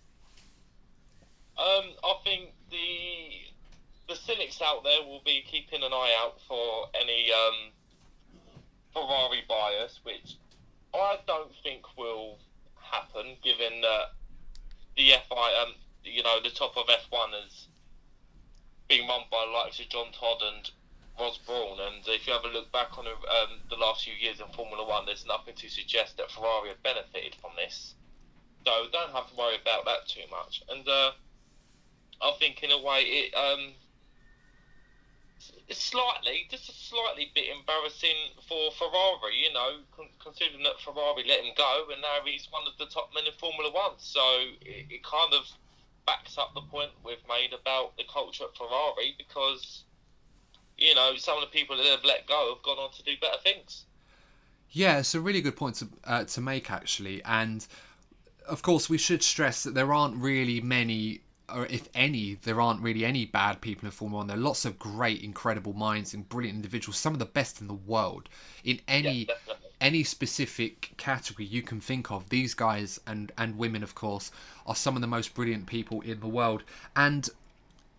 I think the cynics out there will be keeping an eye out for any Ferrari bias, which I don't think will happen, given that the the top of F1 is being run by the likes of John Todd and Ross Brawn, and if you have a look back on the last few years in Formula 1, there's nothing to suggest that Ferrari have benefited from this. So don't have to worry about that too much. And I think in a way it's just a slightly bit embarrassing for Ferrari, considering that Ferrari let him go and now he's one of the top men in Formula 1. So it kind of backs up the point we've made about the culture at Ferrari, because some of the people that they've let go have gone on to do better things. Yeah, it's a really good point to make, actually. And of course, we should stress that there aren't really many, or if any, there aren't really any bad people in Formula 1. There are lots of great, incredible minds and brilliant individuals, some of the best in the world. In any specific category you can think of, these guys and women, of course, are some of the most brilliant people in the world. And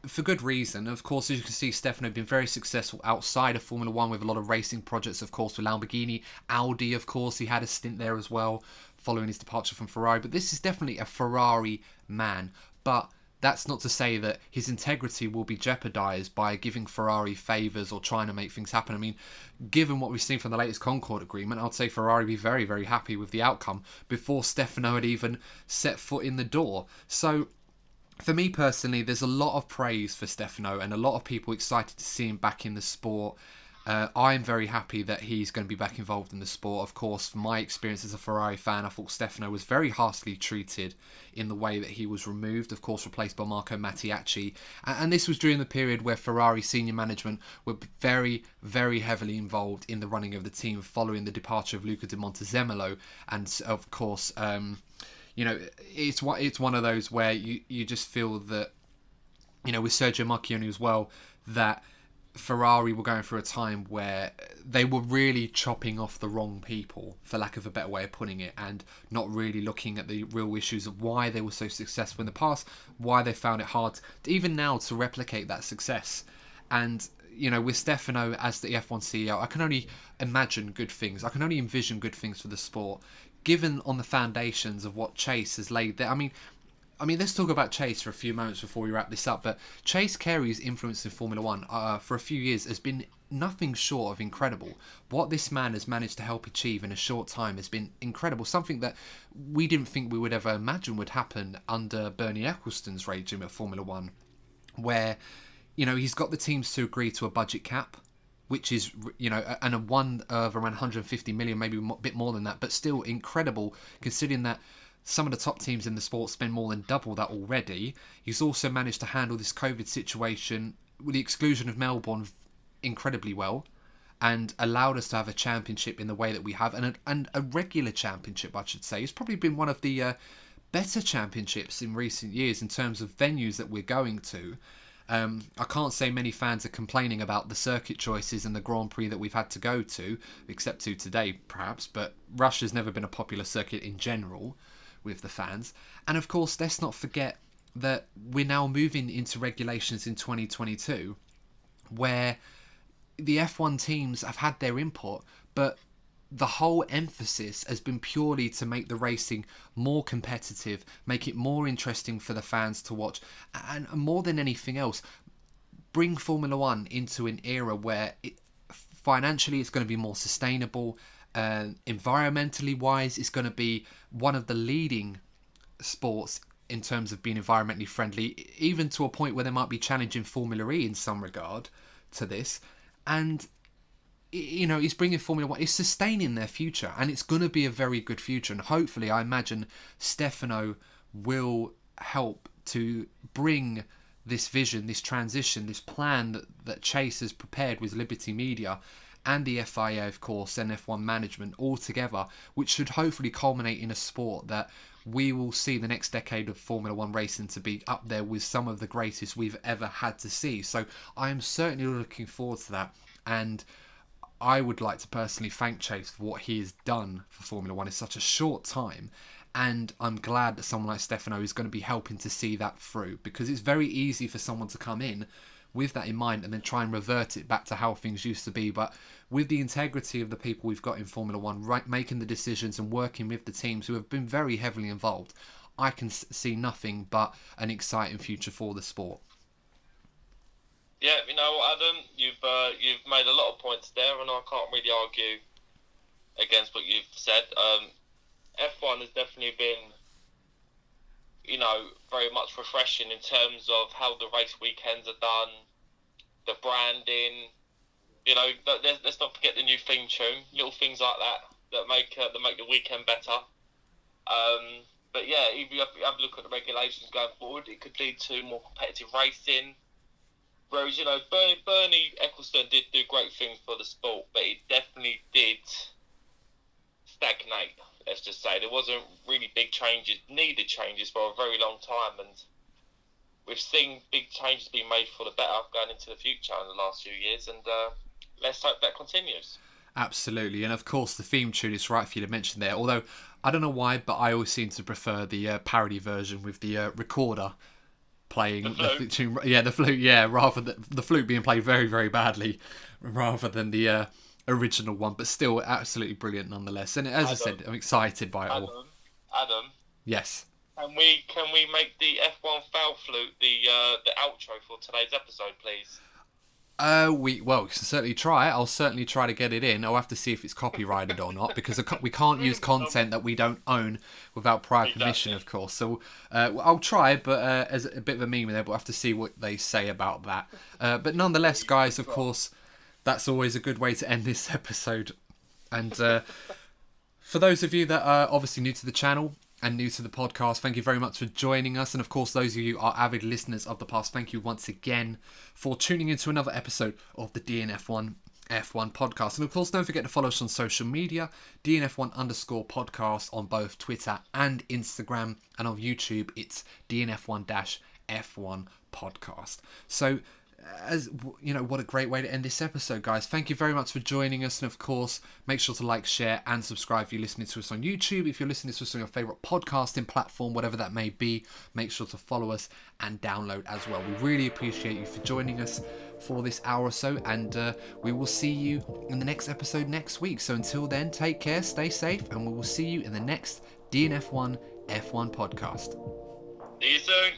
for good reason. Of course, as you can see, Stefano has been very successful outside of Formula 1 with a lot of racing projects, of course, with Lamborghini, Audi, of course. He had a stint there as well, following his departure from Ferrari. But this is definitely a Ferrari man. But that's not to say that his integrity will be jeopardised by giving Ferrari favours or trying to make things happen. I mean, given what we've seen from the latest Concord agreement, I'd say Ferrari would be very, very happy with the outcome before Stefano had even set foot in the door. So for me personally, there's a lot of praise for Stefano and a lot of people excited to see him back in the sport. I'm very happy that he's going to be back involved in the sport. Of course, from my experience as a Ferrari fan, I thought Stefano was very harshly treated in the way that he was removed, of course replaced by Marco Mattiacci. And this was during the period where Ferrari senior management were very, very heavily involved in the running of the team following the departure of Luca Di Montezemolo. And of course, it's one of those where you just feel that, with Sergio Marchionne as well, that Ferrari were going through a time where they were really chopping off the wrong people, for lack of a better way of putting it, and not really looking at the real issues of why they were so successful in the past, why they found it hard even now to replicate that success. And with Stefano as the F1 CEO, I can only imagine good things. I can only envision good things for the sport, given on the foundations of what Chase has laid there. I mean, let's talk about Chase for a few moments before we wrap this up. But Chase Carey's influence in Formula 1 for a few years has been nothing short of incredible. What this man has managed to help achieve in a short time has been incredible. Something that we didn't think we would ever imagine would happen under Bernie Ecclestone's regime at Formula 1, where, he's got the teams to agree to a budget cap, which is, and a one of around 150 million, maybe a bit more than that, but still incredible considering that some of the top teams in the sport spend more than double that already. He's also managed to handle this COVID situation with the exclusion of Melbourne incredibly well, and allowed us to have a championship in the way that we have, and a regular championship, I should say. It's probably been one of the better championships in recent years in terms of venues that we're going to. I can't say many fans are complaining about the circuit choices and the Grand Prix that we've had to go to, except to today perhaps, but Russia's never been a popular circuit in general. with the fans. And of course, let's not forget that we're now moving into regulations in 2022 where the F1 teams have had their input, but the whole emphasis has been purely to make the racing more competitive, make it more interesting for the fans to watch, and more than anything else, bring Formula One into an era where financially it's going to be more sustainable, environmentally wise it's going to be one of the leading sports in terms of being environmentally friendly, even to a point where they might be challenging Formula E in some regard to this. And he's bringing Formula One, it's sustaining their future, and it's going to be a very good future. And hopefully, I imagine Stefano will help to bring this vision, this transition, this plan that Chase has prepared with Liberty Media and the FIA, of course, and F1 management all together, which should hopefully culminate in a sport that we will see the next decade of Formula One racing to be up there with some of the greatest we've ever had to see. So I am certainly looking forward to that. And I would like to personally thank Chase for what he has done for Formula One in such a short time. And I'm glad that someone like Stefano is going to be helping to see that through, because it's very easy for someone to come in with that in mind and then try and revert it back to how things used to be. But with the integrity of the people we've got in Formula One, right, making the decisions and working with the teams who have been very heavily involved, I can see nothing but an exciting future for the sport. Yeah, Adam, you've made a lot of points there, and I can't really argue against what you've said. F1 has definitely been, very much refreshing in terms of how the race weekends are done, the branding. Let's not forget the new theme tune, little things like that make the weekend better. But yeah, if you have a look at the regulations going forward, it could lead to more competitive racing. Whereas, Bernie Ecclestone did do great things for the sport, but it definitely did stagnate, let's just say. There wasn't really needed changes for a very long time, and we've seen big changes being made for the better going into the future in the last few years, and let's hope that continues. Absolutely, and of course the theme tune is right for you to mention there, although I don't know why, but I always seem to prefer the parody version with the recorder playing the tune, the flute, rather than the flute being played very, very badly, rather than the original one. But still, absolutely brilliant nonetheless. And as I said, I'm excited by it all. Adam. Yes. Can we make the F1 foul flute the outro for today's episode, please? We can certainly try. I'll certainly try to get it in. I'll have to see if it's copyrighted or not, because we can't use content that we don't own without prior permission, of course. So I'll try, but as a bit of a meme there, but we'll have to see what they say about that. But nonetheless, guys, of course, that's always a good way to end this episode. And for those of you that are obviously new to the channel and new to the podcast, thank you very much for joining us. And of course, those of you who are avid listeners of the past, thank you once again for tuning into another episode of the DNF1 F1 podcast. And of course, don't forget to follow us on social media, DNF1_podcast on both Twitter and Instagram, and on YouTube it's DNF1-F1 podcast. So as what a great way to end this episode, guys. Thank you very much for joining us, and of course, make sure to like, share and subscribe if you're listening to us on YouTube. If you're listening to us on your favourite podcasting platform, whatever that may be, make sure to follow us and download as well. We really appreciate you for joining us for this hour or so, and we will see you in the next episode next week. So until then, take care, stay safe, and we will see you in the next DNF1 F1 podcast. See you soon.